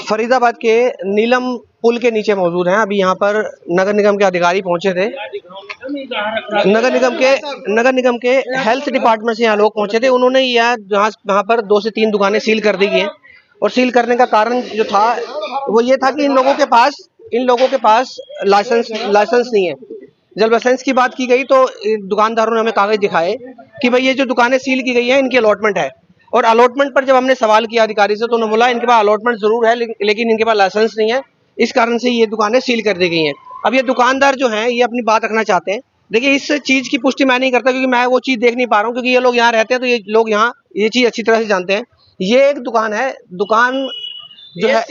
फरीदाबाद के नीलम पुल के नीचे मौजूद हैं। अभी यहाँ पर नगर निगम के अधिकारी पहुंचे थे। नगर निगम के हेल्थ डिपार्टमेंट से यहाँ लोग पहुंचे थे। उन्होंने यहाँ पर 2 से 3 दुकानें सील कर दी गई हैं और सील करने का कारण जो था वो ये था कि इन लोगों के पास लाइसेंस नहीं है। जब लाइसेंस की बात की गई तो दुकानदारों ने हमें कागज दिखाए कि भाई ये जो दुकानें सील की गई हैं इनकी अलॉटमेंट है। और अलॉटमेंट पर जब हमने सवाल किया अधिकारी से तो उन्होंने बोला इनके पास अलॉटमेंट जरूर है लेकिन इनके पास लाइसेंस नहीं है, इस कारण से ये दुकानें सील कर दी गई हैं। अब ये दुकानदार जो हैं ये अपनी बात रखना चाहते हैं। देखिए, इस चीज की पुष्टि मैं नहीं करता क्योंकि मैं वो चीज देख नहीं पा रहा हूँ, क्योंकि ये लोग यहाँ रहते हैं तो ये लोग यहाँ ये चीज अच्छी तरह से जानते हैं। ये एक दुकान है, दुकान जो है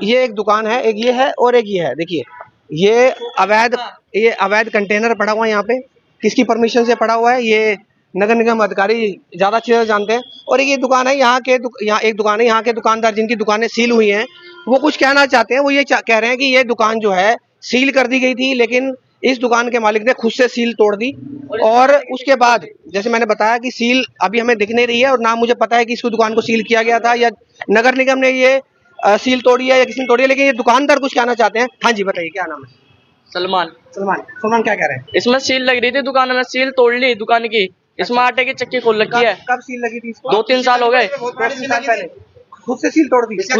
ये एक दुकान है, एक ये है और एक ये है। देखिए, ये अवैध कंटेनर पड़ा हुआ है यहाँ पे, किसकी परमिशन से पड़ा हुआ है ये नगर निगम अधिकारी ज्यादा अच्छी तरह जानते हैं। और ये दुकान है, यहाँ एक दुकान है, यहाँ के दुकानदार जिनकी दुकानें सील हुई हैं वो कुछ कहना चाहते हैं। वो ये कह रहे हैं कि ये दुकान जो है सील कर दी गई थी लेकिन इस दुकान के मालिक ने खुद से सील तोड़ दी। और उसके बाद जैसे मैंने बताया कि सील अभी हमें दिख नहीं रही है और ना मुझे पता है कि इसको दुकान को सील किया गया था या नगर निगम ने ये सील तोड़ी है या किसी ने तोड़ी है, लेकिन ये दुकानदार कुछ कहना चाहते हैं। हाँ जी, बताइए क्या नाम है? सलमान क्या कह रहे हैं? इसमें सील लग रही थी दुकान में, सील तोड़ ली दुकान की। इसमें आटे की चक्की खोल रखी है। कब सील लगी थी इसको? 2-3 साल हो गए। 2-3 साल पहले खुद से सील तोड़ दी। अच्छा,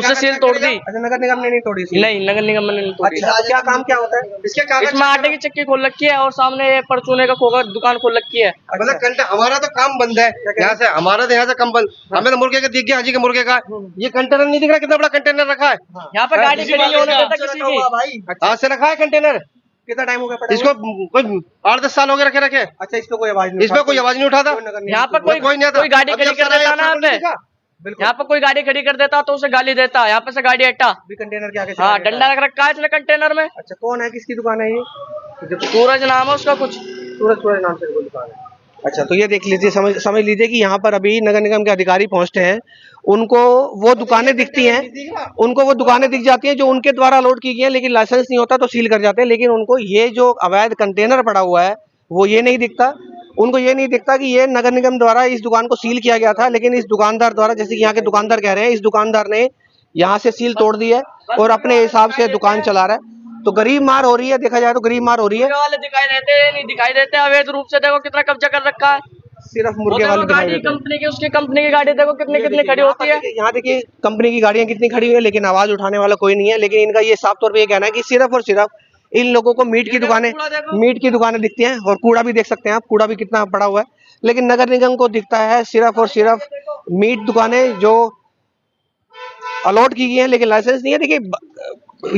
नगर निगम ने नहीं तोड़ी सील? नहीं, नगर निगम ने नहीं तोड़ी। अच्छा, क्या काम क्या होता है इसमें आटे की चक्की खोल रखी है और सामने परचूने का खोखा दुकान खोल रखी है। मतलब हमारा तो काम बंद है यहाँ से, हमारा तो यहाँ से काम बंद। हमें तो मुर्गे का दिख गया, हाजी के मुर्गे का। ये कंटेनर नहीं दिख रहा, कितना बड़ा कंटेनर रखा है यहाँ पे। गाड़ी खड़ी नहीं होने देता किसी की। आज से रखा है कंटेनर। कितना टाइम हो गया पड़ा? इसको कोई 8-10 साल हो गए रखे। अच्छा, इसमें कोई आवाज नहीं? इसमें कोई आवाज नहीं उठाता। यहाँ पर कोई गाड़ी खड़ी कर देता ना, यहाँ पर कोई गाड़ी खड़ी कर देता तो उसे गाली देता। यहाँ पे से गाड़ी हटा भी कंटेनर के आगे। हाँ, डंडा रख रखा है इसने कंटेनर में। अच्छा, कौन है, किसकी दुकान है ये? सूरज नाम है उसका, कुछ सूरज नाम से कोई दुकान है। अच्छा, तो ये देख लीजिए, समझ लीजिए कि यहाँ पर अभी नगर निगम के अधिकारी पहुंचते हैं। उनको वो दुकानें दिखती हैं, उनको वो दुकानें दिख जाती हैं जो उनके द्वारा अलॉट की गई हैं, लेकिन लाइसेंस नहीं होता तो सील कर जाते हैं। लेकिन उनको ये जो अवैध कंटेनर पड़ा हुआ है वो ये नहीं दिखता। उनको ये नहीं दिखता कि ये नगर निगम द्वारा इस दुकान को सील किया गया था, लेकिन इस दुकानदार द्वारा, जैसे कि यहाँ के दुकानदार कह रहे हैं, इस दुकानदार ने यहाँ से सील तोड़ दी है और अपने हिसाब से दुकान चला रहा है। तो गरीब मार हो रही है, देखा जाए तो गरीब मार हो रही है। वाले दिखाई देते नहीं दिखाई देते अवैध रूप से। देखो कितना कब्जा कर रखा है। सिर्फ मुर्गे वाले दिखाई देते हैं। कंपनी की, उसकी कंपनी की गाड़ी देखो कितनी खड़ी होती है। यहाँ देखिए कंपनी की गाड़ियां कितनी खड़ी हुई है, लेकिन आवाज उठाने वाला कोई नहीं है। लेकिन इनका ये साफ तौर पे ये कहना है कि सिर्फ और सिर्फ इन लोगों को मीट की दुकानें दिखती हैं। और कूड़ा भी देख सकते हैं आप, कूड़ा भी कितना पड़ा हुआ है। लेकिन नगर निगम को दिखता है सिर्फ और सिर्फ मीट दुकानें जो अलॉट की गई हैं लेकिन लाइसेंस नहीं है। देखिए,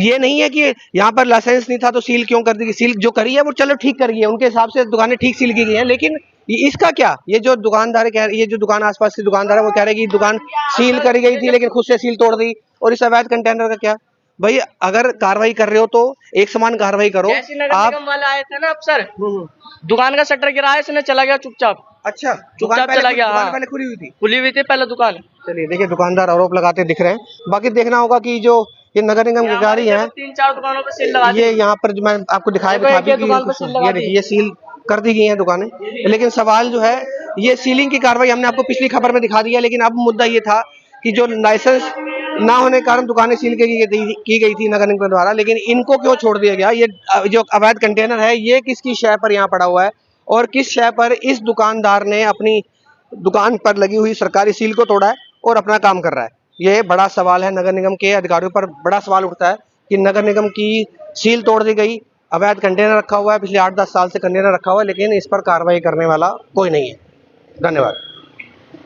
ये नहीं है कि यहाँ पर लाइसेंस नहीं था तो सील क्यों कर दी। सील जो करी है वो चलो ठीक करी है, उनके हिसाब से दुकानें ठीक सील की गई हैं। लेकिन इसका क्या, ये जो दुकानदार कह रहे, ये जो दुकान आसपास की दुकानदार है वो कह रहे कि दुकान सील करी गई थी लेकिन खुद से सील तोड़ दी। और इस अवैध कंटेनर का क्या? भाई, अगर कार्रवाई कर रहे हो तो एक समान कार्रवाई करो। आप वाले आए थे ना अफसर, दुकान का शटर गिराया, इसने चला गया चुपचाप। अच्छा, चुपचाप चला गया। दुकान पहले खुली हुई थी पहले दुकान। चलिए, देखिए दुकानदार आरोप लगाते दिख रहे हैं। बाकी देखना होगा कि जो ये नगर निगम की गाड़ी है, 3-4 दुकानों पे सील लगा दी। ये यहाँ पर जो मैं आपको दिखाया ये देखिए, ये सील कर दी गई है दुकानें। लेकिन सवाल जो है, ये सीलिंग की कार्रवाई हमने आपको पिछली खबर में दिखा दी है, लेकिन अब मुद्दा ये था कि जो लाइसेंस ना होने के कारण दुकानें सील की गई थी नगर निगम द्वारा, लेकिन इनको क्यों छोड़ दिया गया? ये जो अवैध कंटेनर है ये किसकी शय पर यहाँ पड़ा हुआ है और किस शय पर इस दुकानदार ने अपनी दुकान पर लगी हुई सरकारी सील को तोड़ा है और अपना काम कर रहा है? ये बड़ा सवाल है। नगर निगम के अधिकारियों पर बड़ा सवाल उठता है कि नगर निगम की सील तोड़ दी गई, अवैध कंटेनर रखा हुआ है, पिछले 8-10 साल से कंटेनर रखा हुआ है, लेकिन इस पर कार्रवाई करने वाला कोई नहीं है। धन्यवाद।